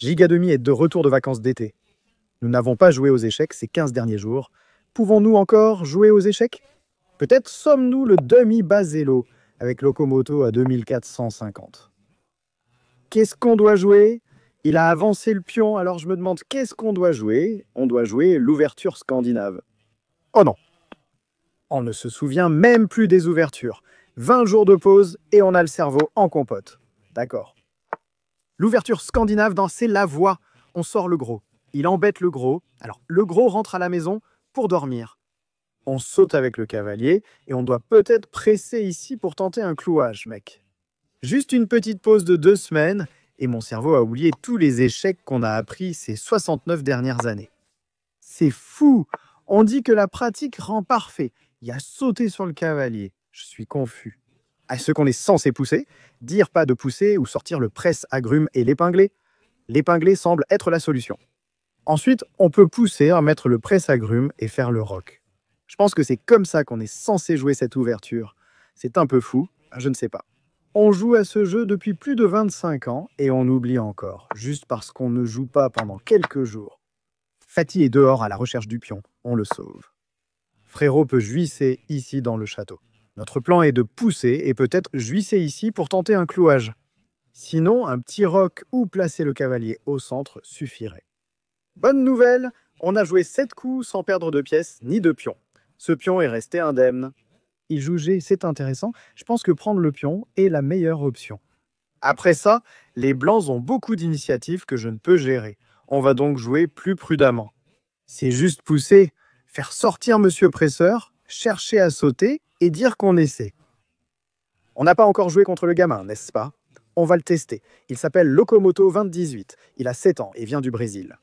Gigademi est de retour de vacances d'été. Nous n'avons pas joué aux échecs ces 15 derniers jours. Pouvons-nous encore jouer aux échecs? Peut-être sommes-nous le demi-Basello, avec Locomoto à 2450. Qu'est-ce qu'on doit jouer? Il a avancé le pion, alors je me demande qu'est-ce qu'on doit jouer? On doit jouer l'ouverture scandinave. Oh non! On ne se souvient même plus des ouvertures. 20 jours de pause et on a le cerveau en compote. D'accord. L'ouverture scandinave, c'est la voie. On sort le gros. Il embête le gros. Alors, le gros rentre à la maison pour dormir. On saute avec le cavalier et on doit peut-être presser ici pour tenter un clouage, mec. Juste une petite pause de 2 semaines et mon cerveau a oublié tous les échecs qu'on a appris ces 69 dernières années. C'est fou! On dit que la pratique rend parfait. Il y a sauté sur le cavalier. Je suis confus. À ce qu'on est censé pousser, dire pas de pousser ou sortir le presse-agrumes et l'épinglé. L'épinglé semble être la solution. Ensuite, on peut pousser à mettre le presse-agrumes et faire le roc. Je pense que c'est comme ça qu'on est censé jouer cette ouverture. C'est un peu fou, je ne sais pas. On joue à ce jeu depuis plus de 25 ans et on oublie encore, juste parce qu'on ne joue pas pendant quelques jours. Fatih est dehors à la recherche du pion, on le sauve. Frérot peut juisser ici dans le château. Notre plan est de pousser et peut-être juisser ici pour tenter un clouage. Sinon, un petit roc ou placer le cavalier au centre suffirait. Bonne nouvelle, on a joué 7 coups sans perdre de pièces ni de pion. Ce pion est resté indemne. Il joue G, c'est intéressant. Je pense que prendre le pion est la meilleure option. Après ça, les blancs ont beaucoup d'initiatives que je ne peux gérer. On va donc jouer plus prudemment. C'est juste pousser, faire sortir Monsieur Presseur, chercher à sauter et dire qu'on essaie. On n'a pas encore joué contre le gamin, n'est-ce pas? On va le tester. Il s'appelle Locomoto 2018. Il a 7 ans et vient du Brésil.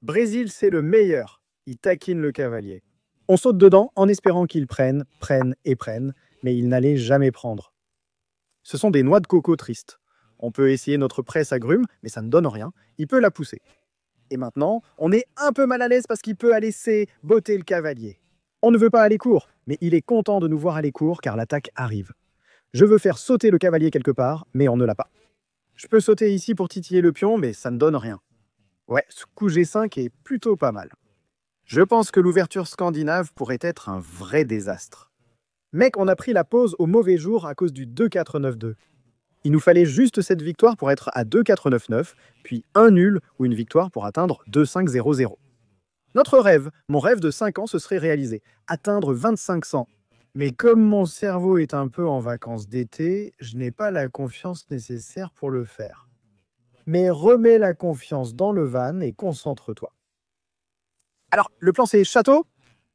Brésil, c'est le meilleur. Il taquine le cavalier. On saute dedans en espérant qu'il prenne, mais il n'allait jamais prendre. Ce sont des noix de coco tristes. On peut essayer notre presse-agrumes, mais ça ne donne rien. Il peut la pousser. Et maintenant, on est un peu mal à l'aise parce qu'il peut aller botter le cavalier. On ne veut pas aller court, mais il est content de nous voir aller court car l'attaque arrive. Je veux faire sauter le cavalier quelque part, mais on ne l'a pas. Je peux sauter ici pour titiller le pion, mais ça ne donne rien. Ouais, ce coup G5 est plutôt pas mal. Je pense que l'ouverture scandinave pourrait être un vrai désastre. Mec, on a pris la pause au mauvais jour à cause du 2-4-9-2. Il nous fallait juste cette victoire pour être à 2-4-9-9, puis un nul ou une victoire pour atteindre 2-5-0-0. Notre rêve, mon rêve de 5 ans se serait réalisé, atteindre 2500. Mais comme mon cerveau est un peu en vacances d'été, je n'ai pas la confiance nécessaire pour le faire. Mais remets la confiance dans le van et concentre-toi. Alors, le plan c'est château?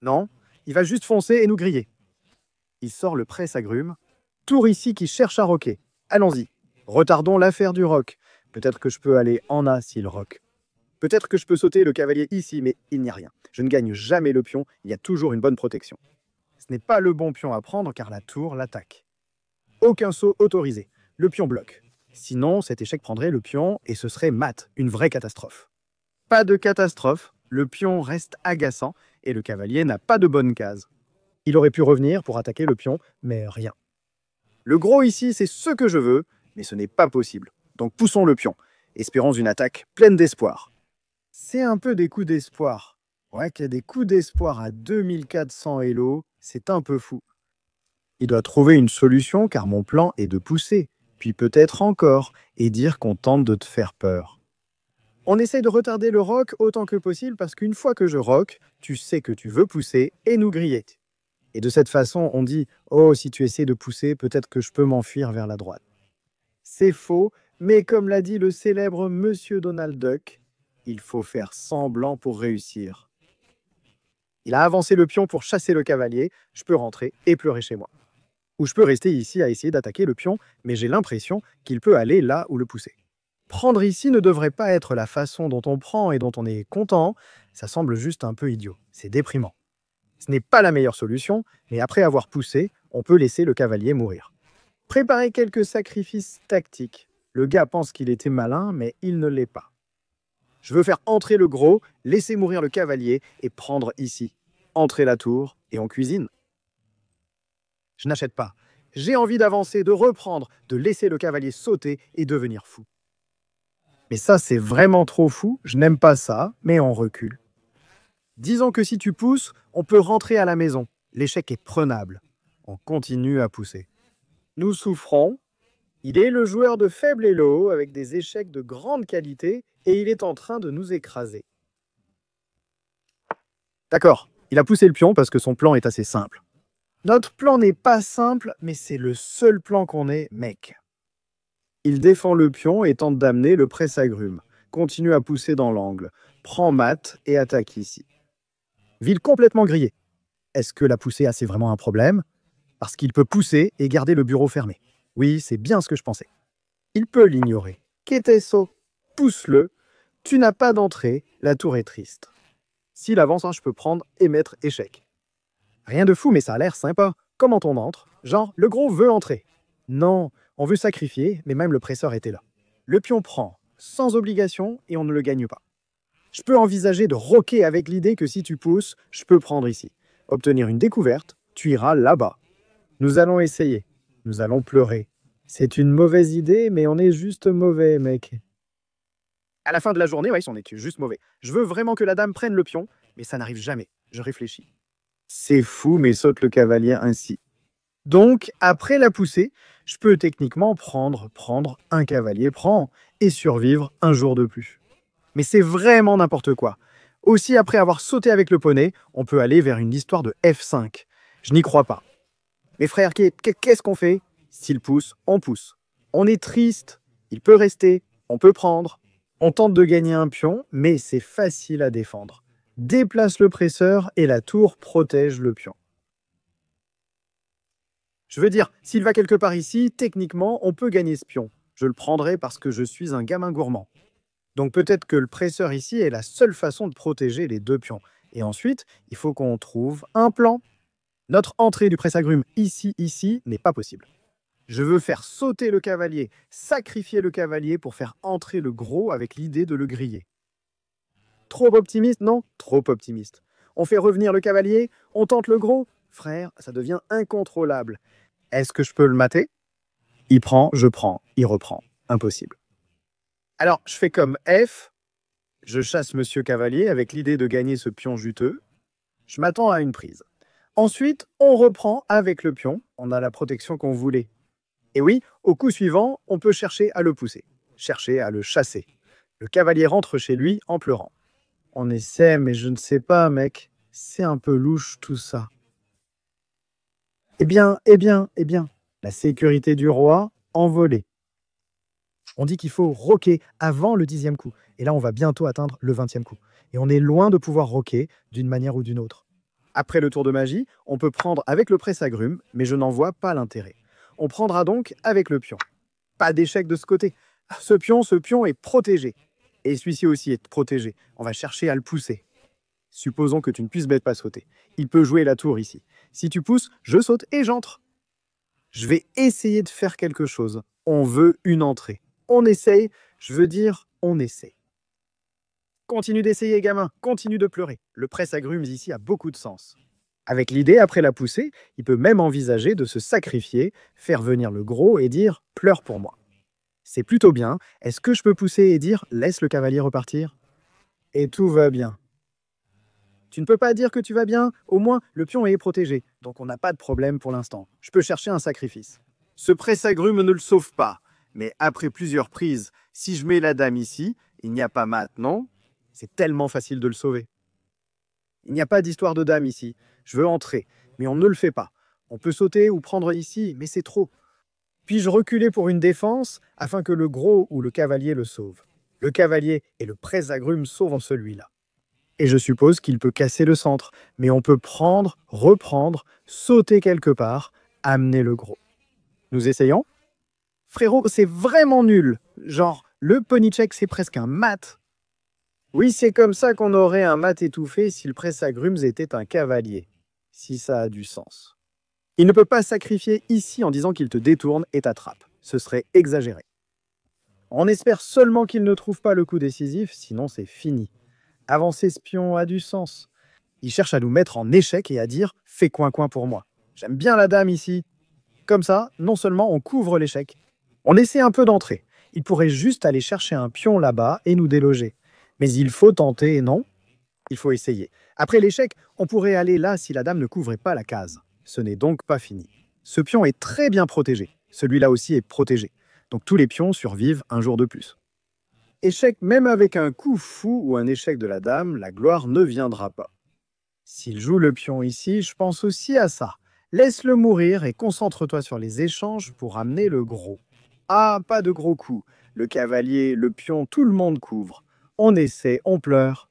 Non, il va juste foncer et nous griller. Il sort le presse-agrumes. Tour ici qui cherche à roquer. Allons-y. Retardons l'affaire du roc. Peut-être que je peux aller en A s'il roque. Peut-être que je peux sauter le cavalier ici, mais il n'y a rien. Je ne gagne jamais le pion, il y a toujours une bonne protection. Ce n'est pas le bon pion à prendre car la tour l'attaque. Aucun saut autorisé. Le pion bloque. Sinon, cet échec prendrait le pion et ce serait mat, une vraie catastrophe. Pas de catastrophe, le pion reste agaçant et le cavalier n'a pas de bonne case. Il aurait pu revenir pour attaquer le pion, mais rien. Le gros ici, c'est ce que je veux, mais ce n'est pas possible. Donc poussons le pion. Espérons une attaque pleine d'espoir. C'est un peu des coups d'espoir. Ouais, qu'il y a des coups d'espoir à 2400 Elo, c'est un peu fou. Il doit trouver une solution car mon plan est de pousser, puis peut-être encore, et dire qu'on tente de te faire peur. On essaie de retarder le rock autant que possible parce qu'une fois que je rock, tu sais que tu veux pousser et nous griller. Et de cette façon, on dit « Oh, si tu essaies de pousser, peut-être que je peux m'enfuir vers la droite. » C'est faux, mais comme l'a dit le célèbre Monsieur Donald Duck, il faut faire semblant pour réussir. Il a avancé le pion pour chasser le cavalier, je peux rentrer et pleurer chez moi. Ou je peux rester ici à essayer d'attaquer le pion, mais j'ai l'impression qu'il peut aller là où le pousser. Prendre ici ne devrait pas être la façon dont on prend et dont on est content, ça semble juste un peu idiot, c'est déprimant. Ce n'est pas la meilleure solution, mais après avoir poussé, on peut laisser le cavalier mourir. Préparer quelques sacrifices tactiques. Le gars pense qu'il était malin, mais il ne l'est pas. Je veux faire entrer le gros, laisser mourir le cavalier et prendre ici. Entrer la tour et on cuisine. Je n'achète pas. J'ai envie d'avancer, de reprendre, de laisser le cavalier sauter et devenir fou. Mais ça, c'est vraiment trop fou, je n'aime pas ça, mais on recule. Disons que si tu pousses, on peut rentrer à la maison. L'échec est prenable. On continue à pousser. Nous souffrons. Il est le joueur de faible elo avec des échecs de grande qualité et il est en train de nous écraser. D'accord, il a poussé le pion parce que son plan est assez simple. Notre plan n'est pas simple, mais c'est le seul plan qu'on ait, mec. Il défend le pion et tente d'amener le presse-agrumes. Continue à pousser dans l'angle. Prend mat et attaque ici. Ville complètement grillée. Est-ce que la poussée a c'est vraiment un problème? Parce qu'il peut pousser et garder le bureau fermé. Oui, c'est bien ce que je pensais. Il peut l'ignorer. Qu'était-ce? Pousse-le. Tu n'as pas d'entrée, la tour est triste. S'il avance, je peux prendre et mettre échec. Rien de fou, mais ça a l'air sympa. Comment on entre? Genre, le gros veut entrer. Non, on veut sacrifier, mais même le presseur était là. Le pion prend, sans obligation, et on ne le gagne pas. Je peux envisager de roquer avec l'idée que si tu pousses, je peux prendre ici. Obtenir une découverte, tu iras là-bas. Nous allons essayer. Nous allons pleurer. C'est une mauvaise idée, mais on est juste mauvais, mec. À la fin de la journée, on est juste mauvais. Je veux vraiment que la dame prenne le pion, mais ça n'arrive jamais. Je réfléchis. C'est fou, mais saute le cavalier ainsi. Donc, après la poussée, je peux techniquement prendre un cavalier prend et survivre un jour de plus. Mais c'est vraiment n'importe quoi. Aussi, après avoir sauté avec le poney, on peut aller vers une histoire de F5. Je n'y crois pas. Mes frères, qu'est-ce qu'on fait? S'il pousse, on pousse. On est triste, il peut rester, on peut prendre. On tente de gagner un pion, mais c'est facile à défendre. Déplace le presseur et la tour protège le pion. Je veux dire, s'il va quelque part ici, techniquement, on peut gagner ce pion. Je le prendrai parce que je suis un gamin gourmand. Donc peut-être que le presseur ici est la seule façon de protéger les deux pions. Et ensuite, il faut qu'on trouve un plan. Notre entrée du presse-agrumes ici, n'est pas possible. Je veux faire sauter le cavalier, sacrifier le cavalier pour faire entrer le gros avec l'idée de le griller. Trop optimiste? Non, trop optimiste. On fait revenir le cavalier, on tente le gros? Frère, ça devient incontrôlable. Est-ce que je peux le mater? Il prend, je prends, il reprend. Impossible. Alors, je fais comme F. Je chasse Monsieur Cavalier avec l'idée de gagner ce pion juteux. Je m'attends à une prise. Ensuite, on reprend avec le pion. On a la protection qu'on voulait. Et oui, au coup suivant, on peut chercher à le pousser, chercher à le chasser. Le cavalier rentre chez lui en pleurant. On essaie, mais je ne sais pas, mec. C'est un peu louche tout ça. Eh bien, la sécurité du roi envolée. On dit qu'il faut roquer avant le 10e coup. Et là, on va bientôt atteindre le 20e coup. Et on est loin de pouvoir roquer d'une manière ou d'une autre. Après le tour de magie, on peut prendre avec le presse-agrumes, mais je n'en vois pas l'intérêt. On prendra donc avec le pion. Pas d'échec de ce côté. Ce pion est protégé. Et celui-ci aussi est protégé. On va chercher à le pousser. Supposons que tu ne puisses pas sauter. Il peut jouer la tour ici. Si tu pousses, je saute et j'entre. Je vais essayer de faire quelque chose. On veut une entrée. On essaye, je veux dire, on essaie. Continue d'essayer, gamin. Continue de pleurer. Le presse-agrumes ici a beaucoup de sens. Avec l'idée, après la poussée, il peut même envisager de se sacrifier, faire venir le gros et dire « pleure pour moi ». C'est plutôt bien. Est-ce que je peux pousser et dire « laisse le cavalier repartir » Et tout va bien. Tu ne peux pas dire que tu vas bien. Au moins, le pion est protégé. Donc on n'a pas de problème pour l'instant. Je peux chercher un sacrifice. Ce presse-agrumes ne le sauve pas. Mais après plusieurs prises, si je mets la dame ici, il n'y a pas mat, non? C'est tellement facile de le sauver. Il n'y a pas d'histoire de dame ici. Je veux entrer, mais on ne le fait pas. On peut sauter ou prendre ici, mais c'est trop. Puis-je reculer pour une défense afin que le gros ou le cavalier le sauve? Le cavalier et le presse-agrumes sauvent celui-là. Et je suppose qu'il peut casser le centre, mais on peut prendre, reprendre, sauter quelque part, amener le gros. Nous essayons? Frérot, c'est vraiment nul. Genre, le pony check, c'est presque un mat. Oui, c'est comme ça qu'on aurait un mat étouffé si le presse-agrumes était un cavalier. Si ça a du sens. Il ne peut pas sacrifier ici en disant qu'il te détourne et t'attrape. Ce serait exagéré. On espère seulement qu'il ne trouve pas le coup décisif, sinon c'est fini. Avancer ce pion a du sens. Il cherche à nous mettre en échec et à dire « fais coin-coin pour moi ». J'aime bien la dame ici. Comme ça, non seulement on couvre l'échec, on essaie un peu d'entrer. Il pourrait juste aller chercher un pion là-bas et nous déloger. Mais il faut tenter, non? Il faut essayer. Après l'échec, on pourrait aller là si la dame ne couvrait pas la case. Ce n'est donc pas fini. Ce pion est très bien protégé. Celui-là aussi est protégé. Donc tous les pions survivent un jour de plus. Échec, même avec un coup fou ou un échec de la dame, la gloire ne viendra pas. S'il joue le pion ici, je pense aussi à ça. Laisse-le mourir et concentre-toi sur les échanges pour amener le gros. Ah, pas de gros coups. Le cavalier, le pion, tout le monde couvre. On essaie, on pleure.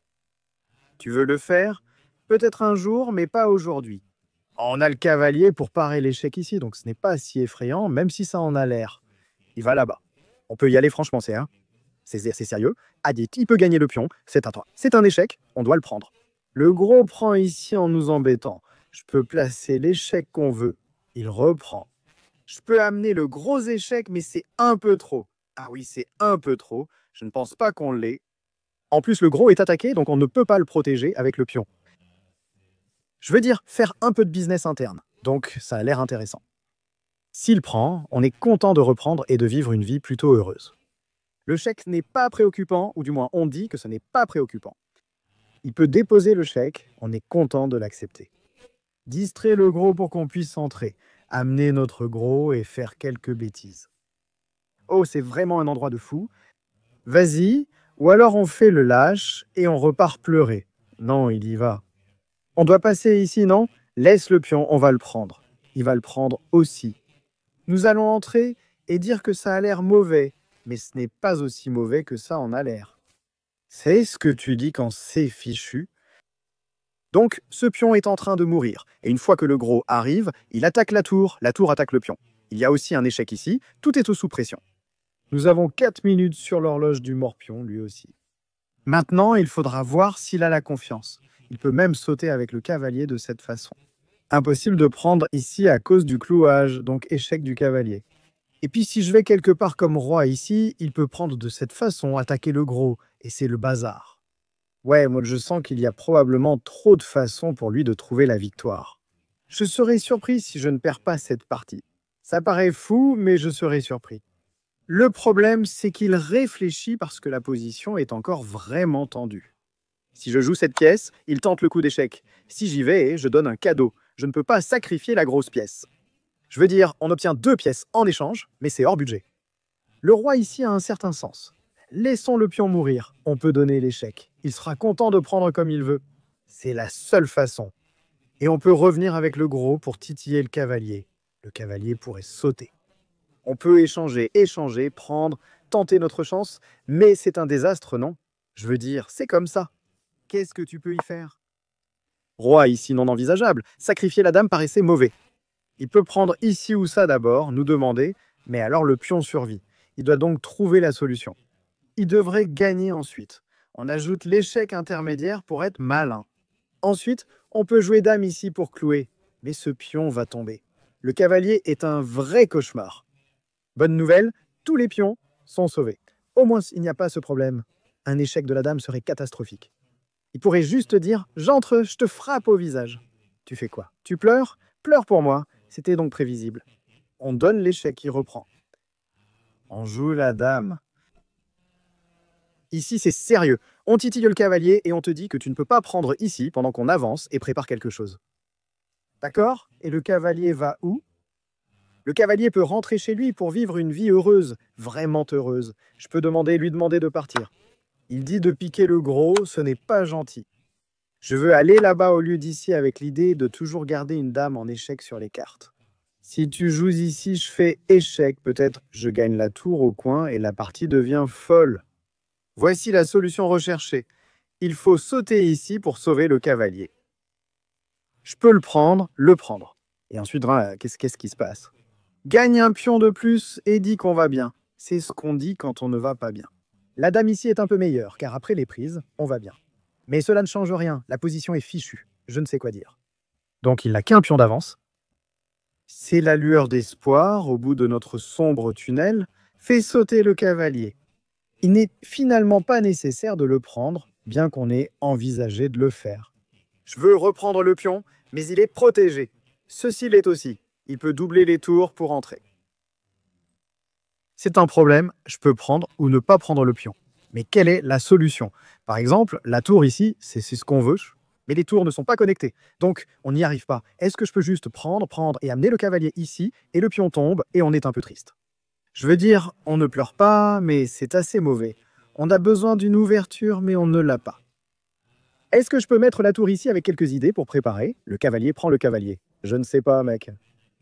Tu veux le faire? Peut-être un jour, mais pas aujourd'hui. On a le cavalier pour parer l'échec ici, donc ce n'est pas si effrayant, même si ça en a l'air. Il va là-bas. On peut y aller franchement, c'est sérieux. Adit, il peut gagner le pion, c'est à toi. C'est un échec, on doit le prendre. Le gros prend ici en nous embêtant. Je peux placer l'échec qu'on veut. Il reprend. Je peux amener le gros échec, mais c'est un peu trop. Ah oui, c'est un peu trop. Je ne pense pas qu'on l'ait. En plus, le gros est attaqué, donc on ne peut pas le protéger avec le pion. Je veux dire, faire un peu de business interne. Donc, ça a l'air intéressant. S'il prend, on est content de reprendre et de vivre une vie plutôt heureuse. Le chèque n'est pas préoccupant, ou du moins on dit que ce n'est pas préoccupant. Il peut déposer le chèque, on est content de l'accepter. Distrait le gros pour qu'on puisse entrer, amener notre gros et faire quelques bêtises. Oh, c'est vraiment un endroit de fou. Vas-y, ou alors on fait le lâche et on repart pleurer. Non, il y va. On doit passer ici, non? Laisse le pion, on va le prendre. Il va le prendre aussi. Nous allons entrer et dire que ça a l'air mauvais, mais ce n'est pas aussi mauvais que ça en a l'air. C'est ce que tu dis quand c'est fichu. Donc, ce pion est en train de mourir, et une fois que le gros arrive, il attaque la tour attaque le pion. Il y a aussi un échec ici, tout est sous pression. Nous avons 4 minutes sur l'horloge du morpion, lui aussi. Maintenant, il faudra voir s'il a la confiance. Il peut même sauter avec le cavalier de cette façon. Impossible de prendre ici à cause du clouage, donc échec du cavalier. Et puis si je vais quelque part comme roi ici, il peut prendre de cette façon, attaquer le gros, et c'est le bazar. Ouais, moi je sens qu'il y a probablement trop de façons pour lui de trouver la victoire. Je serais surpris si je ne perds pas cette partie. Ça paraît fou, mais je serais surpris. Le problème, c'est qu'il réfléchit parce que la position est encore vraiment tendue. Si je joue cette pièce, il tente le coup d'échec. Si j'y vais, je donne un cadeau. Je ne peux pas sacrifier la grosse pièce. Je veux dire, on obtient 2 pièces en échange, mais c'est hors budget. Le roi ici a un certain sens. Laissons le pion mourir, on peut donner l'échec. Il sera content de prendre comme il veut. C'est la seule façon. Et on peut revenir avec le gros pour titiller le cavalier. Le cavalier pourrait sauter. On peut échanger, prendre, tenter notre chance, mais c'est un désastre, non? Je veux dire, c'est comme ça. Qu'est-ce que tu peux y faire? Roi ici non envisageable, sacrifier la dame paraissait mauvais. Il peut prendre ici ou ça d'abord, nous demander, mais alors le pion survit. Il doit donc trouver la solution. Il devrait gagner ensuite. On ajoute l'échec intermédiaire pour être malin. Ensuite, on peut jouer dame ici pour clouer, mais ce pion va tomber. Le cavalier est un vrai cauchemar. Bonne nouvelle, tous les pions sont sauvés. Au moins, il n'y a pas ce problème. Un échec de la dame serait catastrophique. Il pourrait juste dire « J'entre, je te frappe au visage ». Tu fais quoi? Tu pleures? Pleure pour moi. C'était donc prévisible. On donne l'échec qui reprend. On joue la dame. Ici, c'est sérieux. On titille le cavalier et on te dit que tu ne peux pas prendre ici pendant qu'on avance et prépare quelque chose. D'accord? Et le cavalier va où? Le cavalier peut rentrer chez lui pour vivre une vie heureuse, vraiment heureuse. Je peux lui demander de partir. Il dit de piquer le gros, ce n'est pas gentil. Je veux aller là-bas au lieu d'ici avec l'idée de toujours garder une dame en échec sur les cartes. Si tu joues ici, je fais échec, peut-être je gagne la tour au coin et la partie devient folle. Voici la solution recherchée. Il faut sauter ici pour sauver le cavalier. Je peux le prendre. Et ensuite, qu'est-ce qui se passe? Gagne un pion de plus et dit qu'on va bien. C'est ce qu'on dit quand on ne va pas bien. La dame ici est un peu meilleure, car après les prises, on va bien. Mais cela ne change rien, la position est fichue. Je ne sais quoi dire. Donc il n'a qu'un pion d'avance. C'est la lueur d'espoir au bout de notre sombre tunnel. Fait sauter le cavalier. Il n'est finalement pas nécessaire de le prendre, bien qu'on ait envisagé de le faire. Je veux reprendre le pion, mais il est protégé. Ceci l'est aussi. Il peut doubler les tours pour entrer. C'est un problème, je peux prendre ou ne pas prendre le pion. Mais quelle est la solution? Par exemple, la tour ici, c'est ce qu'on veut, mais les tours ne sont pas connectées. Donc, on n'y arrive pas. Est-ce que je peux juste prendre et amener le cavalier ici, et le pion tombe, et on est un peu triste? Je veux dire, on ne pleure pas, mais c'est assez mauvais. On a besoin d'une ouverture, mais on ne l'a pas. Est-ce que je peux mettre la tour ici avec quelques idées pour préparer? Le cavalier prend le cavalier. Je ne sais pas, mec.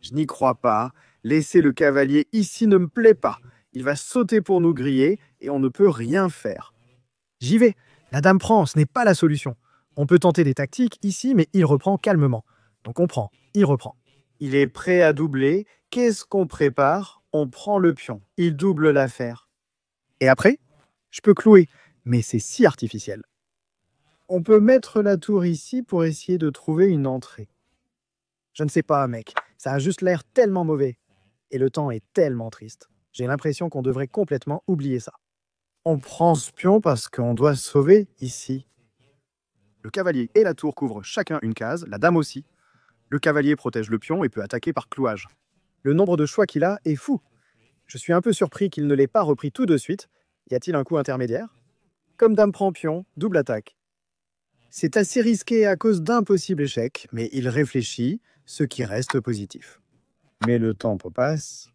Je n'y crois pas. Laisser le cavalier ici ne me plaît pas. Il va sauter pour nous griller et on ne peut rien faire. J'y vais. La dame prend, ce n'est pas la solution. On peut tenter des tactiques ici, mais il reprend calmement. Donc on prend, il reprend. Il est prêt à doubler. Qu'est-ce qu'on prépare? On prend le pion. Il double l'affaire. Et après, je peux clouer, mais c'est si artificiel. On peut mettre la tour ici pour essayer de trouver une entrée. Je ne sais pas, mec. Ça a juste l'air tellement mauvais. Et le temps est tellement triste. J'ai l'impression qu'on devrait complètement oublier ça. On prend ce pion parce qu'on doit sauver ici. Le cavalier et la tour couvrent chacun une case, la dame aussi. Le cavalier protège le pion et peut attaquer par clouage. Le nombre de choix qu'il a est fou. Je suis un peu surpris qu'il ne l'ait pas repris tout de suite. Y a-t-il un coup intermédiaire? Comme dame prend pion, double attaque. C'est assez risqué à cause d'un possible échec, mais il réfléchit, ce qui reste positif. Mais le temps passe.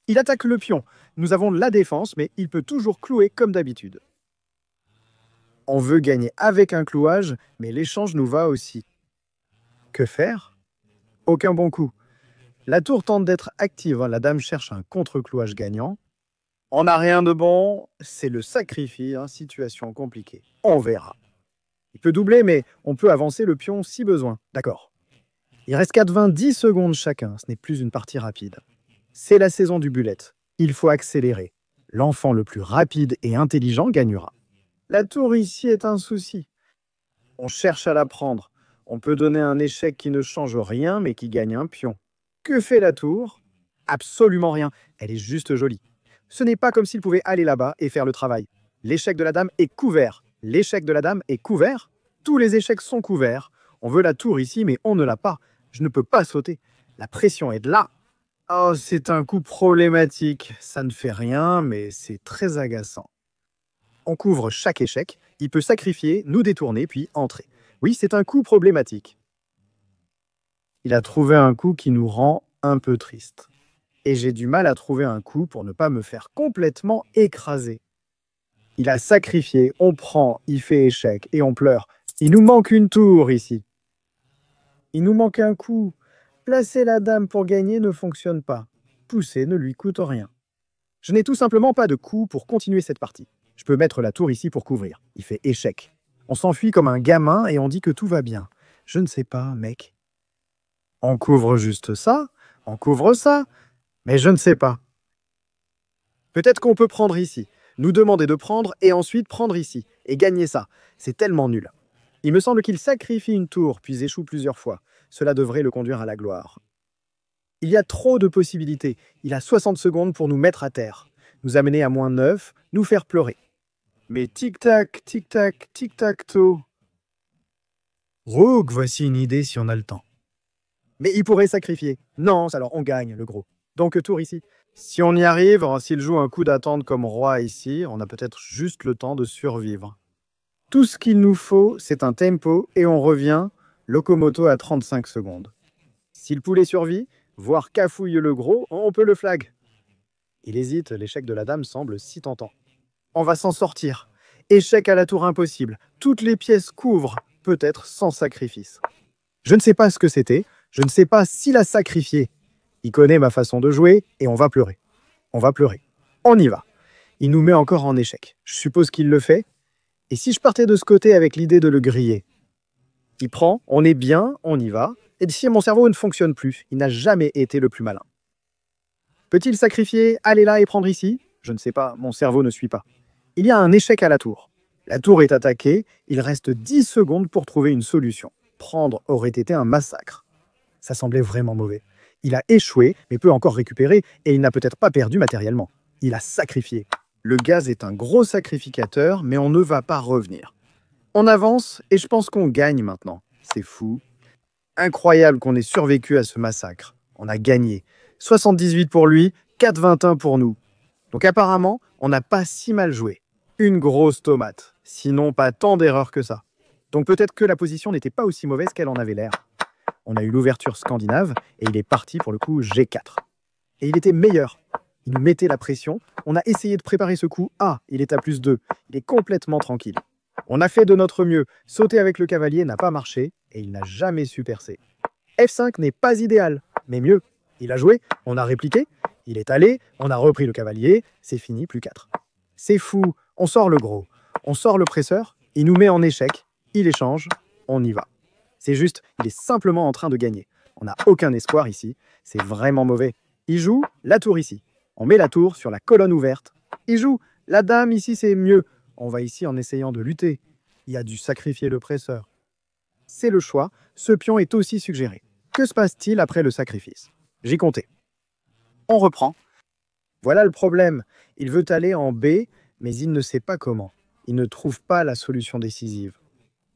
Il attaque le pion. Nous avons la défense, mais il peut toujours clouer comme d'habitude. On veut gagner avec un clouage, mais l'échange nous va aussi. Que faire? Aucun bon coup. La tour tente d'être active, la dame cherche un contre-clouage gagnant. On n'a rien de bon, c'est le sacrifice, situation compliquée. On verra. Il peut doubler, mais on peut avancer le pion si besoin. D'accord. Il reste 4,20 secondes chacun, ce n'est plus une partie rapide. C'est la saison du bullet. Il faut accélérer. L'enfant le plus rapide et intelligent gagnera. La tour ici est un souci. On cherche à la prendre. On peut donner un échec qui ne change rien, mais qui gagne un pion. Que fait la tour? Absolument rien. Elle est juste jolie. Ce n'est pas comme s'il pouvait aller là-bas et faire le travail. L'échec de la dame est couvert. L'échec de la dame est couvert. Tous les échecs sont couverts. On veut la tour ici, mais on ne l'a pas. Je ne peux pas sauter. La pression est de là. Oh, c'est un coup problématique. Ça ne fait rien, mais c'est très agaçant. On couvre chaque échec. Il peut sacrifier, nous détourner, puis entrer. Oui, c'est un coup problématique. Il a trouvé un coup qui nous rend un peu triste. Et j'ai du mal à trouver un coup pour ne pas me faire complètement écraser. Il a sacrifié, on prend, il fait échec et on pleure. Il nous manque une tour ici. Il nous manque un coup. Placer la dame pour gagner ne fonctionne pas. Pousser ne lui coûte rien. Je n'ai tout simplement pas de coup pour continuer cette partie. Je peux mettre la tour ici pour couvrir. Il fait échec. On s'enfuit comme un gamin et on dit que tout va bien. Je ne sais pas, mec. On couvre juste ça, on couvre ça, mais je ne sais pas. Peut-être qu'on peut prendre ici, nous demander de prendre et ensuite prendre ici, et gagner ça. C'est tellement nul. Il me semble qu'il sacrifie une tour, puis échoue plusieurs fois. Cela devrait le conduire à la gloire. Il y a trop de possibilités. Il a 60 secondes pour nous mettre à terre, nous amener à -9, nous faire pleurer. Mais tic-tac, tic-tac, tic-tac-toe. Rogue, voici une idée si on a le temps. Mais il pourrait sacrifier. Non, alors on gagne, le gros. Donc tour ici. Si on y arrive, s'il joue un coup d'attente comme roi ici, on a peut-être juste le temps de survivre. Tout ce qu'il nous faut, c'est un tempo et on revient, locomoto à 35 secondes. Si le poulet survit, voire cafouille le gros, on peut le flag. Il hésite, l'échec de la dame semble si tentant. On va s'en sortir. Échec à la tour impossible. Toutes les pièces couvrent, peut-être sans sacrifice. Je ne sais pas ce que c'était, je ne sais pas s'il a sacrifié. Il connaît ma façon de jouer et on va pleurer. On va pleurer. On y va. Il nous met encore en échec. Je suppose qu'il le fait. Et si je partais de ce côté avec l'idée de le griller? Il prend, on est bien, on y va. Et si mon cerveau ne fonctionne plus, il n'a jamais été le plus malin. Peut-il sacrifier, aller là et prendre ici? Je ne sais pas, mon cerveau ne suit pas. Il y a un échec à la tour. La tour est attaquée, il reste 10 secondes pour trouver une solution. Prendre aurait été un massacre. Ça semblait vraiment mauvais. Il a échoué, mais peut encore récupérer, et il n'a peut-être pas perdu matériellement. Il a sacrifié. Le gaz est un gros sacrificateur, mais on ne va pas revenir. On avance, et je pense qu'on gagne maintenant. C'est fou. Incroyable qu'on ait survécu à ce massacre. On a gagné. 78 pour lui, 4-21 pour nous. Donc apparemment, on n'a pas si mal joué. Une grosse tomate. Sinon, pas tant d'erreurs que ça. Donc peut-être que la position n'était pas aussi mauvaise qu'elle en avait l'air. On a eu l'ouverture scandinave et il est parti pour le coup G4. Et il était meilleur. Il nous mettait la pression. On a essayé de préparer ce coup. Ah, il est à +2. Il est complètement tranquille. On a fait de notre mieux. Sauter avec le cavalier n'a pas marché et il n'a jamais su percer. F5 n'est pas idéal, mais mieux. Il a joué, on a répliqué, il est allé, on a repris le cavalier, c'est fini, +4. C'est fou, on sort le gros, on sort le presseur, il nous met en échec, il échange, on y va. C'est juste, il est simplement en train de gagner. On n'a aucun espoir ici, c'est vraiment mauvais. Il joue la tour ici. On met la tour sur la colonne ouverte. Il joue la dame ici, c'est mieux. On va ici en essayant de lutter. Il a dû sacrifier le presseur. C'est le choix, ce pion est aussi suggéré. Que se passe-t-il après le sacrifice? J'y comptais. On reprend. Voilà le problème. Il veut aller en B, mais il ne sait pas comment. Il ne trouve pas la solution décisive.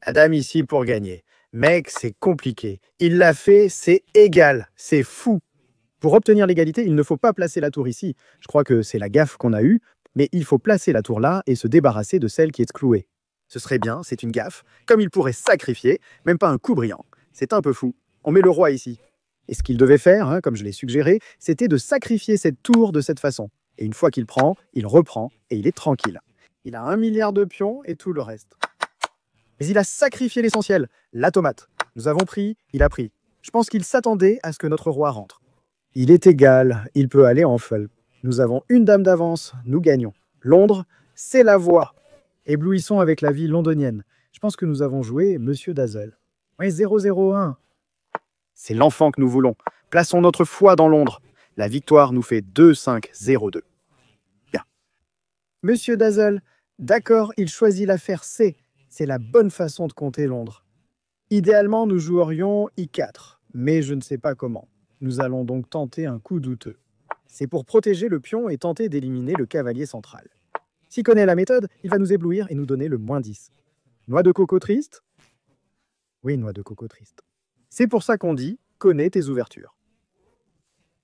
La dame ici pour gagner. Mec, c'est compliqué. Il l'a fait, c'est égal. C'est fou. Pour obtenir l'égalité, il ne faut pas placer la tour ici. Je crois que c'est la gaffe qu'on a eue, mais il faut placer la tour là et se débarrasser de celle qui est clouée. Ce serait bien, c'est une gaffe, comme il pourrait sacrifier, même pas un coup brillant. C'est un peu fou. On met le roi ici. Et ce qu'il devait faire, comme je l'ai suggéré, c'était de sacrifier cette tour de cette façon. Et une fois qu'il prend, il reprend et il est tranquille. Il a 1 milliard de pions et tout le reste. Mais il a sacrifié l'essentiel, la tomate. Nous avons pris, il a pris. Je pense qu'il s'attendait à ce que notre roi rentre. Il est égal, il peut aller en folle. Nous avons une dame d'avance, nous gagnons. Londres, c'est la voie. Éblouissons avec la vie londonienne. Je pense que nous avons joué Monsieur Dazzle. Ouais, 0-0-1. C'est l'enfant que nous voulons. Plaçons notre foi dans Londres. La victoire nous fait 2-5-0-2. Bien. Monsieur Dazzle, d'accord, il choisit l'affaire C. C'est la bonne façon de compter Londres. Idéalement, nous jouerions I4, mais je ne sais pas comment. Nous allons donc tenter un coup douteux. C'est pour protéger le pion et tenter d'éliminer le cavalier central. S'il connaît la méthode, il va nous éblouir et nous donner le -10. Noix de coco triste? Oui, noix de coco triste. C'est pour ça qu'on dit « connais tes ouvertures ».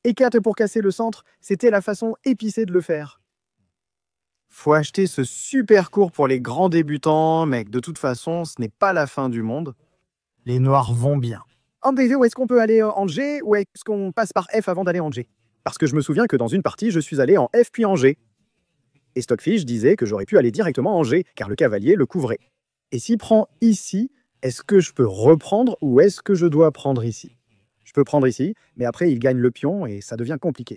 E4 pour casser le centre, c'était la façon épicée de le faire. Faut acheter ce super cours pour les grands débutants, mec. De toute façon, ce n'est pas la fin du monde. Les noirs vont bien. En DV, où est-ce qu'on peut aller en G ou est-ce qu'on passe par F avant d'aller en G? Parce que je me souviens que dans une partie, je suis allé en F puis en G. Et Stockfish disait que j'aurais pu aller directement en G, car le cavalier le couvrait. Et s'il prend ici, est-ce que je peux reprendre ou est-ce que je dois prendre ici? Je peux prendre ici, mais après il gagne le pion et ça devient compliqué.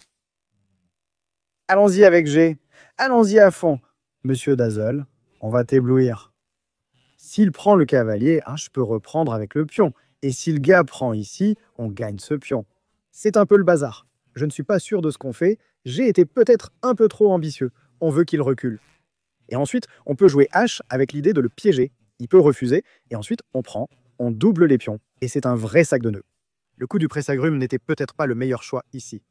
Allons-y avec G. Allons-y à fond. Monsieur Dazzle, on va t'éblouir. S'il prend le cavalier, je peux reprendre avec le pion. Et si le gars prend ici, on gagne ce pion. C'est un peu le bazar. Je ne suis pas sûr de ce qu'on fait. J'ai été peut-être un peu trop ambitieux. On veut qu'il recule. Et ensuite, on peut jouer H avec l'idée de le piéger. Il peut refuser, et ensuite on prend, on double les pions, et c'est un vrai sac de nœuds. Le coup du presse-agrumes n'était peut-être pas le meilleur choix ici.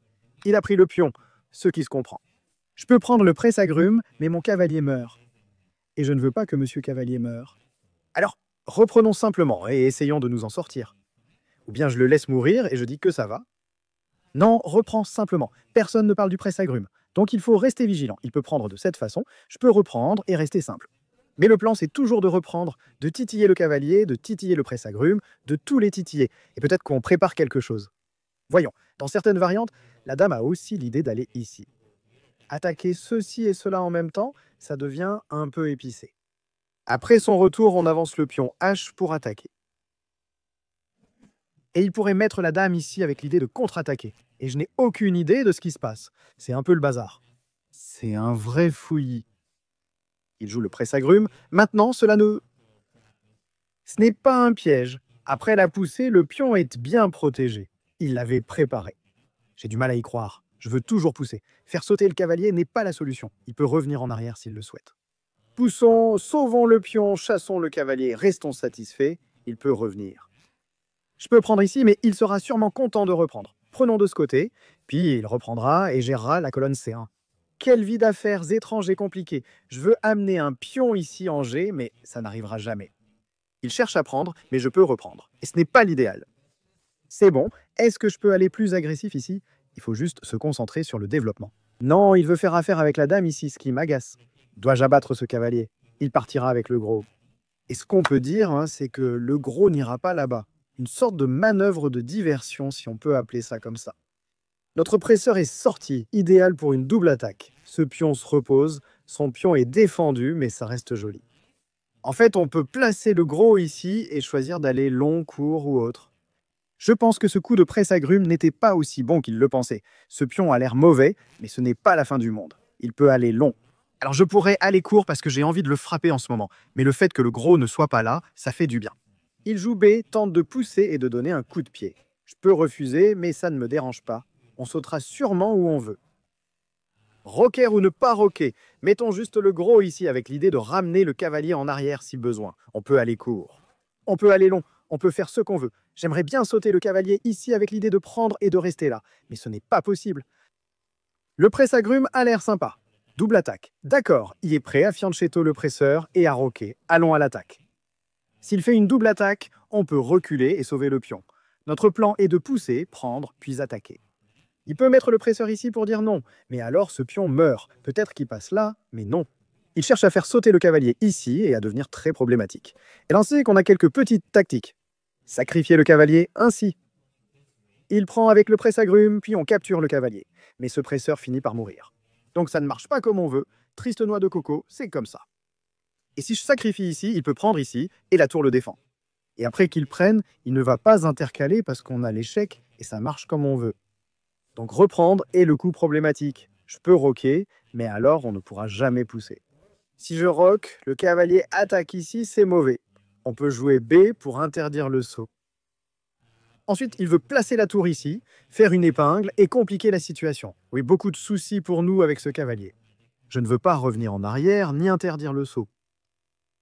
Il a pris le pion, ce qui se comprend. Je peux prendre le presse-agrumes, mais mon cavalier meurt. Et je ne veux pas que monsieur cavalier meure. Alors, reprenons simplement et essayons de nous en sortir. Ou bien je le laisse mourir et je dis que ça va. Non, reprends simplement. Personne ne parle du presse-agrumes. Donc il faut rester vigilant. Il peut prendre de cette façon, je peux reprendre et rester simple. Mais le plan, c'est toujours de reprendre, de titiller le cavalier, de titiller le presse-agrumes, de tous les titiller. Et peut-être qu'on prépare quelque chose. Voyons, dans certaines variantes, la dame a aussi l'idée d'aller ici. Attaquer ceci et cela en même temps, ça devient un peu épicé. Après son retour, on avance le pion H pour attaquer. Et il pourrait mettre la dame ici avec l'idée de contre-attaquer. Et je n'ai aucune idée de ce qui se passe. C'est un peu le bazar. C'est un vrai fouillis. Il joue le presse-agrumes. Maintenant, cela ne... Ce n'est pas un piège. Après la poussée, le pion est bien protégé. Il l'avait préparé. J'ai du mal à y croire. Je veux toujours pousser. Faire sauter le cavalier n'est pas la solution. Il peut revenir en arrière s'il le souhaite. Poussons, sauvons le pion, chassons le cavalier, restons satisfaits. Il peut revenir. Je peux prendre ici, mais il sera sûrement content de reprendre. Prenons de ce côté, puis il reprendra et gérera la colonne C1. Quelle vie d'affaires étrange et compliquée. Je veux amener un pion ici en G, mais ça n'arrivera jamais. Il cherche à prendre, mais je peux reprendre. Et ce n'est pas l'idéal. C'est bon. Est-ce que je peux aller plus agressif ici? Il faut juste se concentrer sur le développement. Non, il veut faire affaire avec la dame ici, ce qui m'agace. Dois-je abattre ce cavalier? Il partira avec le gros. Et ce qu'on peut dire, hein, c'est que le gros n'ira pas là-bas. Une sorte de manœuvre de diversion, si on peut appeler ça comme ça. Notre presseur est sorti, idéal pour une double attaque. Ce pion se repose, son pion est défendu, mais ça reste joli. En fait, on peut placer le gros ici et choisir d'aller long, court ou autre. Je pense que ce coup de presse agrume n'était pas aussi bon qu'il le pensait. Ce pion a l'air mauvais, mais ce n'est pas la fin du monde. Il peut aller long. Alors je pourrais aller court parce que j'ai envie de le frapper en ce moment, mais le fait que le gros ne soit pas là, ça fait du bien. Il joue B, tente de pousser et de donner un coup de pied. Je peux refuser, mais ça ne me dérange pas. On sautera sûrement où on veut. Rocker ou ne pas rocker, mettons juste le gros ici avec l'idée de ramener le cavalier en arrière si besoin. On peut aller court. On peut aller long, on peut faire ce qu'on veut. J'aimerais bien sauter le cavalier ici avec l'idée de prendre et de rester là, mais ce n'est pas possible. Le presse-agrume a l'air sympa. Double attaque. D'accord, il est prêt à fianchetto le presseur et à rocker. Allons à l'attaque. S'il fait une double attaque, on peut reculer et sauver le pion. Notre plan est de pousser, prendre, puis attaquer. Il peut mettre le presseur ici pour dire non, mais alors ce pion meurt. Peut-être qu'il passe là, mais non. Il cherche à faire sauter le cavalier ici et à devenir très problématique. Et l'on sait qu'on a quelques petites tactiques. Sacrifier le cavalier ainsi. Il prend avec le presse-agrume, puis on capture le cavalier. Mais ce presseur finit par mourir. Donc ça ne marche pas comme on veut. Triste noix de coco, c'est comme ça. Et si je sacrifie ici, il peut prendre ici, et la tour le défend. Et après qu'il prenne, il ne va pas intercaler parce qu'on a l'échec, et ça marche comme on veut. Donc reprendre est le coup problématique. Je peux rocker, mais alors on ne pourra jamais pousser. Si je rock, le cavalier attaque ici, c'est mauvais. On peut jouer B pour interdire le saut. Ensuite, il veut placer la tour ici, faire une épingle et compliquer la situation. Oui, beaucoup de soucis pour nous avec ce cavalier. Je ne veux pas revenir en arrière ni interdire le saut.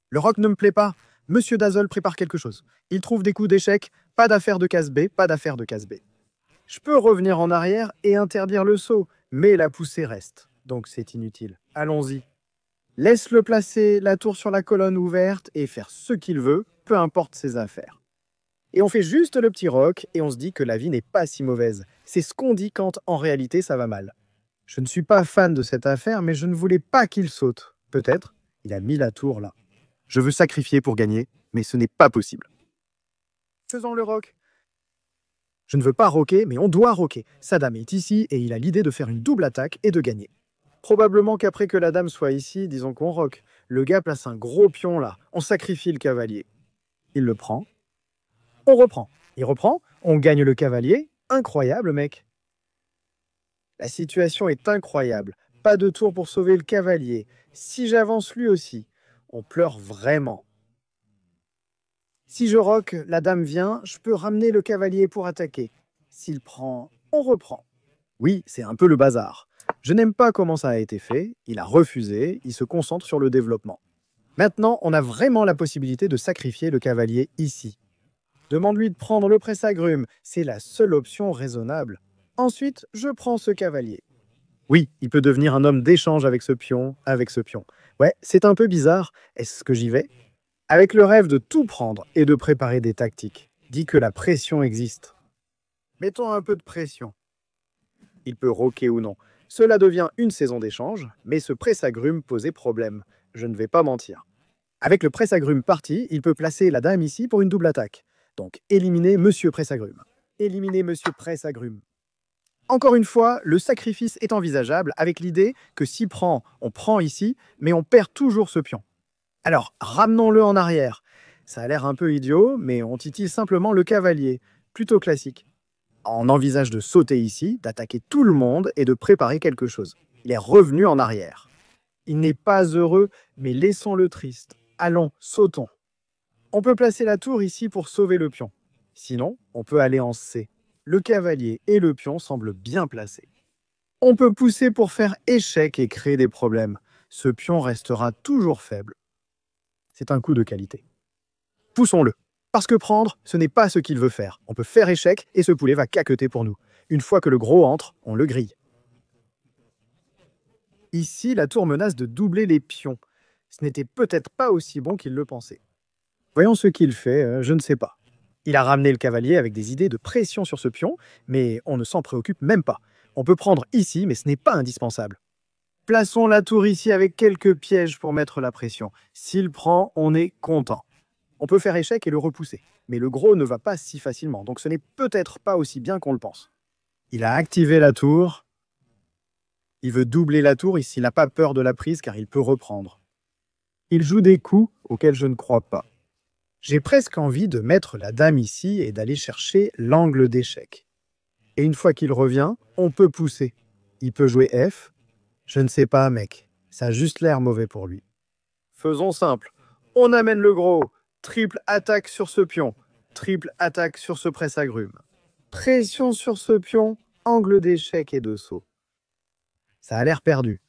Le roc ne me plaît pas. Monsieur Dazzle prépare quelque chose. Il trouve des coups d'échec, pas d'affaire de case B, pas d'affaire de case B. Je peux revenir en arrière et interdire le saut, mais la poussée reste. Donc c'est inutile. Allons-y. Laisse-le placer la tour sur la colonne ouverte et faire ce qu'il veut, peu importe ses affaires. Et on fait juste le petit roc et on se dit que la vie n'est pas si mauvaise. C'est ce qu'on dit quand en réalité ça va mal. Je ne suis pas fan de cette affaire, mais je ne voulais pas qu'il saute. Peut-être, il a mis la tour là. Je veux sacrifier pour gagner, mais ce n'est pas possible. Faisons le roc. Je ne veux pas rocker, mais on doit rocker. Sa dame est ici et il a l'idée de faire une double attaque et de gagner. Probablement qu'après que la dame soit ici, disons qu'on rock. Le gars place un gros pion là. On sacrifie le cavalier. Il le prend. On reprend. Il reprend. On gagne le cavalier. Incroyable, mec. La situation est incroyable. Pas de tour pour sauver le cavalier. Si j'avance lui aussi, on pleure vraiment. Si je rock, la dame vient, je peux ramener le cavalier pour attaquer. S'il prend, on reprend. Oui, c'est un peu le bazar. Je n'aime pas comment ça a été fait, il a refusé, il se concentre sur le développement. Maintenant, on a vraiment la possibilité de sacrifier le cavalier ici. Demande-lui de prendre le presse-agrume, c'est la seule option raisonnable. Ensuite, je prends ce cavalier. Oui, il peut devenir un homme d'échange avec ce pion, avec ce pion. Ouais, c'est un peu bizarre. Est-ce que j'y vais? Avec le rêve de tout prendre et de préparer des tactiques, dit que la pression existe. Mettons un peu de pression. Il peut rocker ou non. Cela devient une saison d'échange, mais ce presse-agrume posait problème. Je ne vais pas mentir. Avec le presse-agrume parti, il peut placer la dame ici pour une double attaque. Donc, éliminer Monsieur Presse-agrume. Éliminer Monsieur Presse-agrume. Encore une fois, le sacrifice est envisageable avec l'idée que s'il prend, on prend ici, mais on perd toujours ce pion. Alors, ramenons-le en arrière. Ça a l'air un peu idiot, mais on titille simplement le cavalier. Plutôt classique. On envisage de sauter ici, d'attaquer tout le monde et de préparer quelque chose. Il est revenu en arrière. Il n'est pas heureux, mais laissons-le triste. Allons, sautons. On peut placer la tour ici pour sauver le pion. Sinon, on peut aller en C. Le cavalier et le pion semblent bien placés. On peut pousser pour faire échec et créer des problèmes. Ce pion restera toujours faible. C'est un coup de qualité. Poussons-le. Parce que prendre, ce n'est pas ce qu'il veut faire. On peut faire échec et ce poulet va caqueter pour nous. Une fois que le gros entre, on le grille. Ici, la tour menace de doubler les pions. Ce n'était peut-être pas aussi bon qu'il le pensait. Voyons ce qu'il fait, je ne sais pas. Il a ramené le cavalier avec des idées de pression sur ce pion, mais on ne s'en préoccupe même pas. On peut prendre ici, mais ce n'est pas indispensable. Plaçons la tour ici avec quelques pièges pour mettre la pression. S'il prend, on est content. On peut faire échec et le repousser. Mais le gros ne va pas si facilement, donc ce n'est peut-être pas aussi bien qu'on le pense. Il a activé la tour. Il veut doubler la tour et s'il n'a pas peur de la prise car il peut reprendre. Il joue des coups auxquels je ne crois pas. J'ai presque envie de mettre la dame ici et d'aller chercher l'angle d'échec. Et une fois qu'il revient, on peut pousser. Il peut jouer F. Je ne sais pas, mec. Ça a juste l'air mauvais pour lui. Faisons simple. On amène le gros. Triple attaque sur ce pion. Triple attaque sur ce presse-agrumes. Pression sur ce pion. Angle d'échec et de saut. Ça a l'air perdu.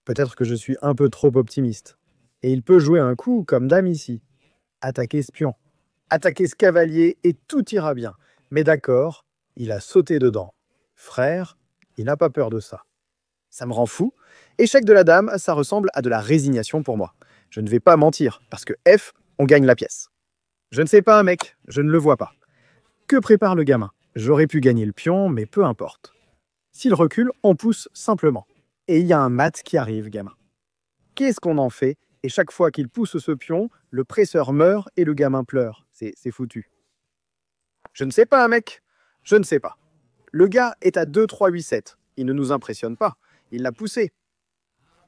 Peut-être que je suis un peu trop optimiste. Et il peut jouer un coup comme dame ici. Attaquer ce pion. Attaquer ce cavalier et tout ira bien. Mais d'accord, il a sauté dedans. Frère, il n'a pas peur de ça. Ça me rend fou. Échec de la dame, ça ressemble à de la résignation pour moi. Je ne vais pas mentir, parce que F, on gagne la pièce. Je ne sais pas, mec, je ne le vois pas. Que prépare le gamin? J'aurais pu gagner le pion, mais peu importe. S'il recule, on pousse simplement. Et il y a un mat qui arrive, gamin. Qu'est-ce qu'on en fait? Et chaque fois qu'il pousse ce pion, le presseur meurt et le gamin pleure. C'est foutu. Je ne sais pas, mec. Je ne sais pas. Le gars est à 2, 3, 8, 7. Il ne nous impressionne pas. Il l'a poussé.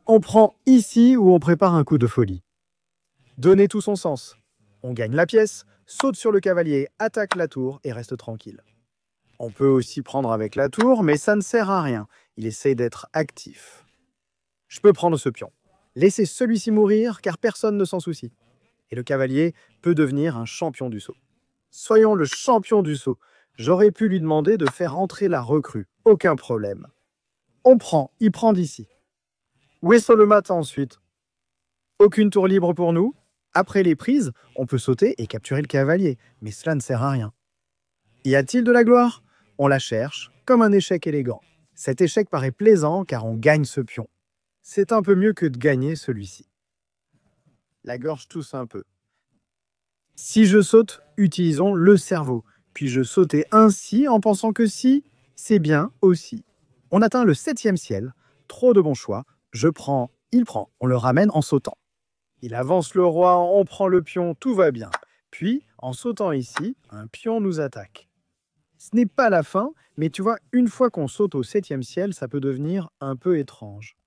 On prend ici ou on prépare un coup de folie. Donnez tout son sens. On gagne la pièce, saute sur le cavalier, attaque la tour et reste tranquille. On peut aussi prendre avec la tour, mais ça ne sert à rien. Il essaye d'être actif. Je peux prendre ce pion. Laissez celui-ci mourir, car personne ne s'en soucie. Et le cavalier peut devenir un champion du saut. Soyons le champion du saut. J'aurais pu lui demander de faire entrer la recrue. Aucun problème. On prend, il prend d'ici. Où est le mat ensuite? Aucune tour libre pour nous. Après les prises, on peut sauter et capturer le cavalier, mais cela ne sert à rien. Y a-t-il de la gloire? On la cherche, comme un échec élégant. Cet échec paraît plaisant car on gagne ce pion. C'est un peu mieux que de gagner celui-ci. La gorge tousse un peu. Si je saute, utilisons le cerveau. Puis-je sauter ainsi en pensant que si, c'est bien aussi. On atteint le 7e ciel. Trop de bons choix. Je prends, il prend. On le ramène en sautant. Il avance le roi, on prend le pion, tout va bien. Puis, en sautant ici, un pion nous attaque. Ce n'est pas la fin, mais tu vois, une fois qu'on saute au 7e ciel, ça peut devenir un peu étrange.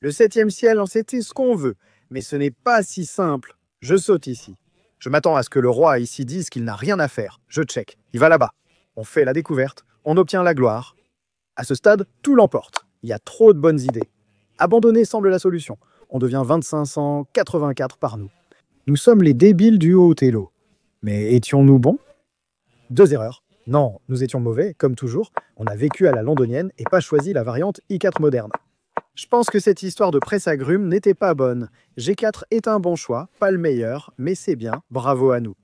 Le 7e ciel, c'était ce qu'on veut, mais ce n'est pas si simple. Je saute ici. Je m'attends à ce que le roi ici dise qu'il n'a rien à faire. Je check. Il va là-bas. On fait la découverte. On obtient la gloire. À ce stade, tout l'emporte. Il y a trop de bonnes idées. Abandonner semble la solution. On devient 2584 par nous. Nous sommes les débiles du Haut-Othello. Mais étions-nous bons? 2 erreurs. Non, nous étions mauvais, comme toujours. On a vécu à la londonienne et pas choisi la variante I4 moderne. Je pense que cette histoire de presse-agrumes n'était pas bonne. G4 est un bon choix, pas le meilleur, mais c'est bien, bravo à nous.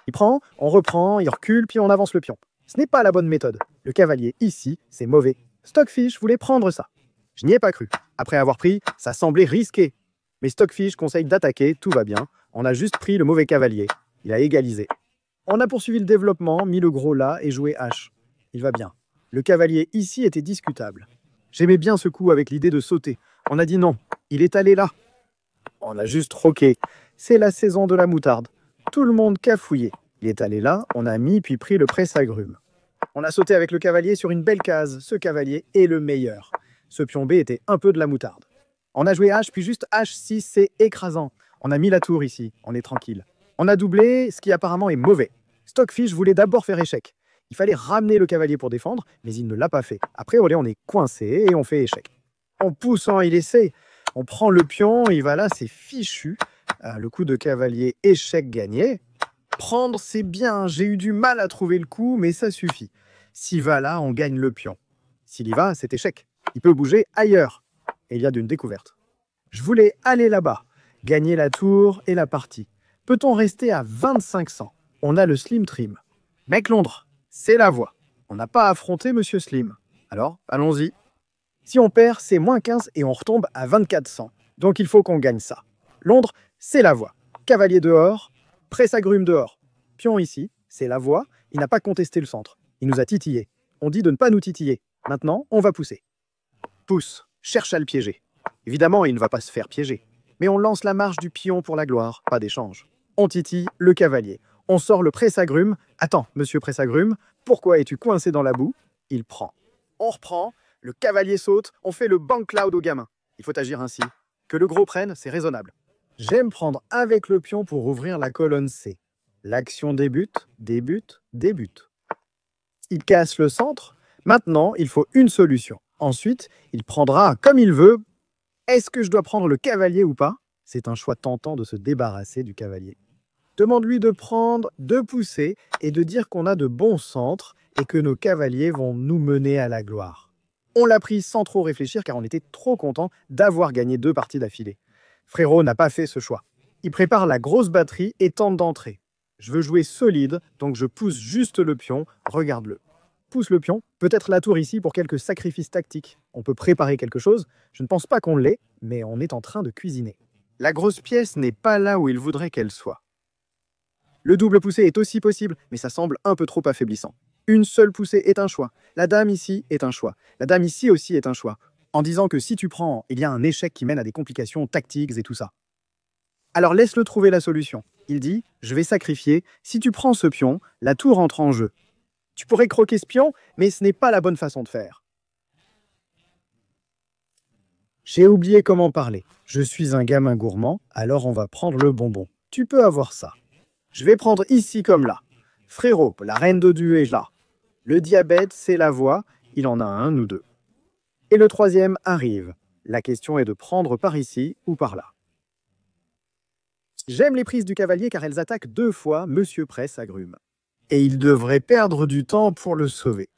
Il prend, on reprend, il recule, puis on avance le pion. Ce n'est pas la bonne méthode. Le cavalier, ici, c'est mauvais. Stockfish voulait prendre ça. Je n'y ai pas cru. Après avoir pris, ça semblait risqué. Mais Stockfish conseille d'attaquer, tout va bien. On a juste pris le mauvais cavalier. Il a égalisé. On a poursuivi le développement, mis le gros là et joué H. Il va bien. Le cavalier ici était discutable. J'aimais bien ce coup avec l'idée de sauter. On a dit non, il est allé là. On a juste roqué. C'est la saison de la moutarde. Tout le monde cafouillé. Il est allé là, on a mis puis pris le presse-agrumes. On a sauté avec le cavalier sur une belle case. Ce cavalier est le meilleur. Ce pion B était un peu de la moutarde. On a joué H, puis juste H6, c'est écrasant. On a mis la tour ici, on est tranquille. On a doublé, ce qui apparemment est mauvais. Stockfish voulait d'abord faire échec. Il fallait ramener le cavalier pour défendre, mais il ne l'a pas fait. Après, on est coincé et on fait échec. En poussant, il essaie. On prend le pion, il va là, c'est fichu. Le coup de cavalier, échec gagné. Prendre, c'est bien. J'ai eu du mal à trouver le coup, mais ça suffit. S'il va là, on gagne le pion. S'il y va, c'est échec. Il peut bouger ailleurs. Et il y a d'une découverte. Je voulais aller là-bas, gagner la tour et la partie. Peut-on rester à 2500? On a le Slim Trim. Mec Londres, c'est la voie. On n'a pas affronté Monsieur Slim. Alors, allons-y. Si on perd, c'est -15 et on retombe à 2400. Donc il faut qu'on gagne ça. Londres, c'est la voie. Cavalier dehors, presse-agrumes dehors. Pion ici, c'est la voie. Il n'a pas contesté le centre. Il nous a titillé. On dit de ne pas nous titiller. Maintenant, on va pousser. Pousse, cherche à le piéger. Évidemment, il ne va pas se faire piéger. Mais on lance la marche du pion pour la gloire, pas d'échange. On titille le cavalier. On sort le presse-agrumes. Attends, monsieur presse-agrumes, pourquoi es-tu coincé dans la boue? Il prend. On reprend, le cavalier saute, on fait le bank cloud au gamin. Il faut agir ainsi. Que le gros prenne, c'est raisonnable. J'aime prendre avec le pion pour ouvrir la colonne C. L'action débute, débute, débute. Il casse le centre. Maintenant, il faut une solution. Ensuite, il prendra comme il veut. Est-ce que je dois prendre le cavalier ou pas? C'est un choix tentant de se débarrasser du cavalier. Demande-lui de prendre, de pousser et de dire qu'on a de bons centres et que nos cavaliers vont nous mener à la gloire. On l'a pris sans trop réfléchir car on était trop content d'avoir gagné 2 parties d'affilée. Frérot n'a pas fait ce choix. Il prépare la grosse batterie et tente d'entrer. Je veux jouer solide, donc je pousse juste le pion, regarde-le. Pousse le pion, peut-être la tour ici pour quelques sacrifices tactiques. On peut préparer quelque chose, je ne pense pas qu'on l'ait, mais on est en train de cuisiner. La grosse pièce n'est pas là où il voudrait qu'elle soit. Le double poussé est aussi possible, mais ça semble un peu trop affaiblissant. Une seule poussée est un choix. La dame ici est un choix. La dame ici aussi est un choix. En disant que si tu prends, il y a un échec qui mène à des complications tactiques et tout ça. Alors laisse-le trouver la solution. Il dit, je vais sacrifier, si tu prends ce pion, la tour entre en jeu. Tu pourrais croquer ce pion, mais ce n'est pas la bonne façon de faire. J'ai oublié comment parler. Je suis un gamin gourmand, alors on va prendre le bonbon. Tu peux avoir ça. Je vais prendre ici comme là. Frérot, la reine de Dieu est là. Le diabète, c'est la voie. Il en a un ou deux. Et le troisième arrive. La question est de prendre par ici ou par là. J'aime les prises du cavalier car elles attaquent 2 fois Monsieur Presse-Agrumes. Et il devrait perdre du temps pour le sauver.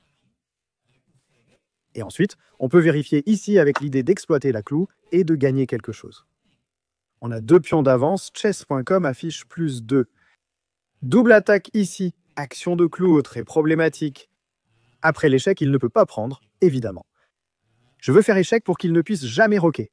Et ensuite, on peut vérifier ici avec l'idée d'exploiter la clou et de gagner quelque chose. On a 2 pions d'avance, chess.com affiche +2. Double attaque ici, action de clou très problématique. Après l'échec, il ne peut pas prendre, évidemment. Je veux faire échec pour qu'il ne puisse jamais roquer.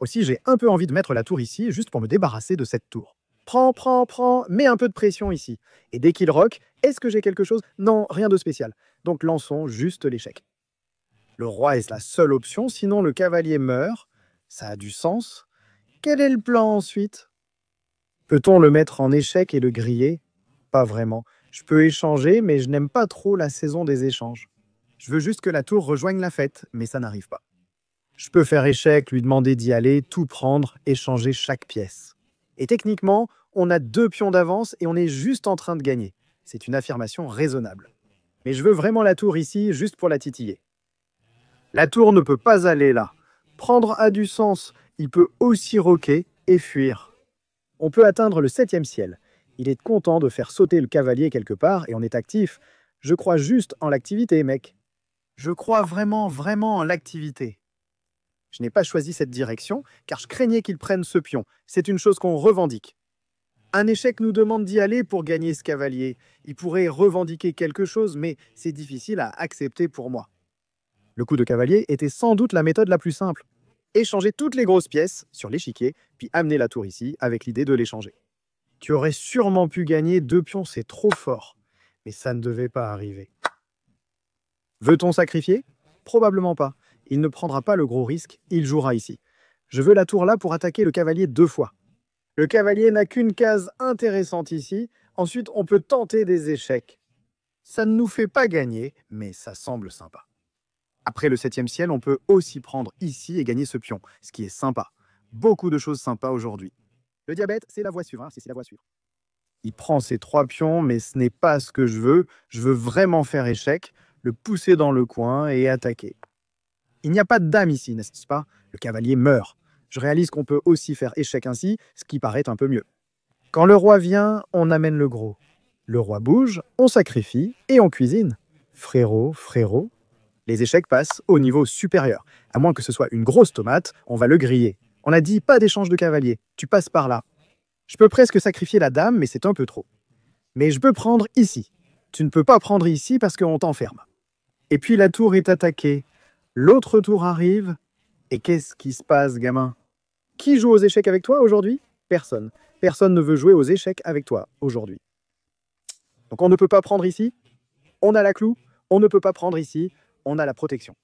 Aussi, j'ai un peu envie de mettre la tour ici, juste pour me débarrasser de cette tour. Prends, mets un peu de pression ici. Et dès qu'il roque, est-ce que j'ai quelque chose? Non, rien de spécial. Donc lançons juste l'échec. Le roi est la seule option, sinon le cavalier meurt. Ça a du sens. Quel est le plan ensuite? Peut-on le mettre en échec et le griller? Pas vraiment. Je peux échanger, mais je n'aime pas trop la saison des échanges. Je veux juste que la tour rejoigne la fête, mais ça n'arrive pas. Je peux faire échec, lui demander d'y aller, tout prendre, échanger chaque pièce. Et techniquement, on a 2 pions d'avance et on est juste en train de gagner. C'est une affirmation raisonnable. Mais je veux vraiment la tour ici, juste pour la titiller. La tour ne peut pas aller là. Prendre a du sens. Il peut aussi roquer et fuir. On peut atteindre le 7e ciel. Il est content de faire sauter le cavalier quelque part et on est actif. Je crois juste en l'activité, mec. Je crois vraiment en l'activité. Je n'ai pas choisi cette direction, car je craignais qu'il prenne ce pion. C'est une chose qu'on revendique. Un échec nous demande d'y aller pour gagner ce cavalier. Il pourrait revendiquer quelque chose, mais c'est difficile à accepter pour moi. Le coup de cavalier était sans doute la méthode la plus simple. Échanger toutes les grosses pièces sur l'échiquier, puis amener la tour ici avec l'idée de l'échanger. Tu aurais sûrement pu gagner 2 pions, c'est trop fort. Mais ça ne devait pas arriver. Veut-on sacrifier? Probablement pas. Il ne prendra pas le gros risque, il jouera ici. Je veux la tour là pour attaquer le cavalier 2 fois. Le cavalier n'a qu'une case intéressante ici, ensuite on peut tenter des échecs. Ça ne nous fait pas gagner, mais ça semble sympa. Après le 7e ciel, on peut aussi prendre ici et gagner ce pion, ce qui est sympa. Beaucoup de choses sympas aujourd'hui. Le diabète, c'est la voie suivre, c'est la voie suivre. Il prend ses 3 pions, mais ce n'est pas ce que je veux. Je veux vraiment faire échec, le pousser dans le coin et attaquer. Il n'y a pas de dame ici, n'est-ce pas? Le cavalier meurt. Je réalise qu'on peut aussi faire échec ainsi, ce qui paraît un peu mieux. Quand le roi vient, on amène le gros. Le roi bouge, on sacrifie et on cuisine. Frérot, les échecs passent au niveau supérieur. À moins que ce soit une grosse tomate, on va le griller. On a dit pas d'échange de cavalier, tu passes par là. Je peux presque sacrifier la dame, mais c'est un peu trop. Mais je peux prendre ici. Tu ne peux pas prendre ici parce qu'on t'enferme. Et puis la tour est attaquée. L'autre tour arrive. Et qu'est-ce qui se passe, gamin? Qui joue aux échecs avec toi aujourd'hui? Personne. Personne ne veut jouer aux échecs avec toi aujourd'hui. Donc on ne peut pas prendre ici. On a la clou. On ne peut pas prendre ici. On a la protection.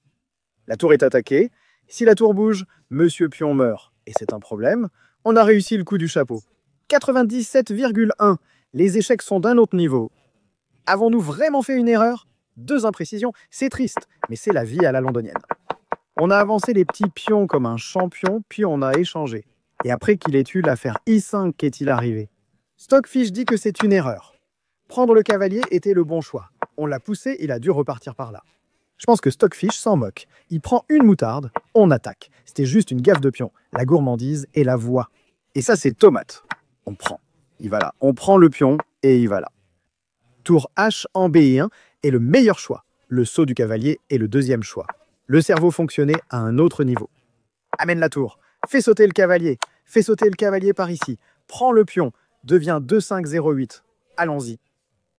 La tour est attaquée. Si la tour bouge, Monsieur Pion meurt. Et c'est un problème. On a réussi le coup du chapeau. 97,1. Les échecs sont d'un autre niveau. Avons-nous vraiment fait une erreur? 2 imprécisions, c'est triste, mais c'est la vie à la londonienne. On a avancé les petits pions comme un champion, puis on a échangé. Et après qu'il ait eu l'affaire I5, qu'est-il arrivé? Stockfish dit que c'est une erreur. Prendre le cavalier était le bon choix. On l'a poussé, il a dû repartir par là. Je pense que Stockfish s'en moque. Il prend une moutarde, on attaque. C'était juste une gaffe de pion, la gourmandise et la voix. Et ça, c'est tomate. On prend. Il va là. On prend le pion et il va là. Tour H en B1 est le meilleur choix. Le saut du cavalier est le deuxième choix. Le cerveau fonctionnait à un autre niveau. Amène la tour. Fais sauter le cavalier. Fais sauter le cavalier par ici. Prends le pion. Devient 2-5-0-8. Allons-y.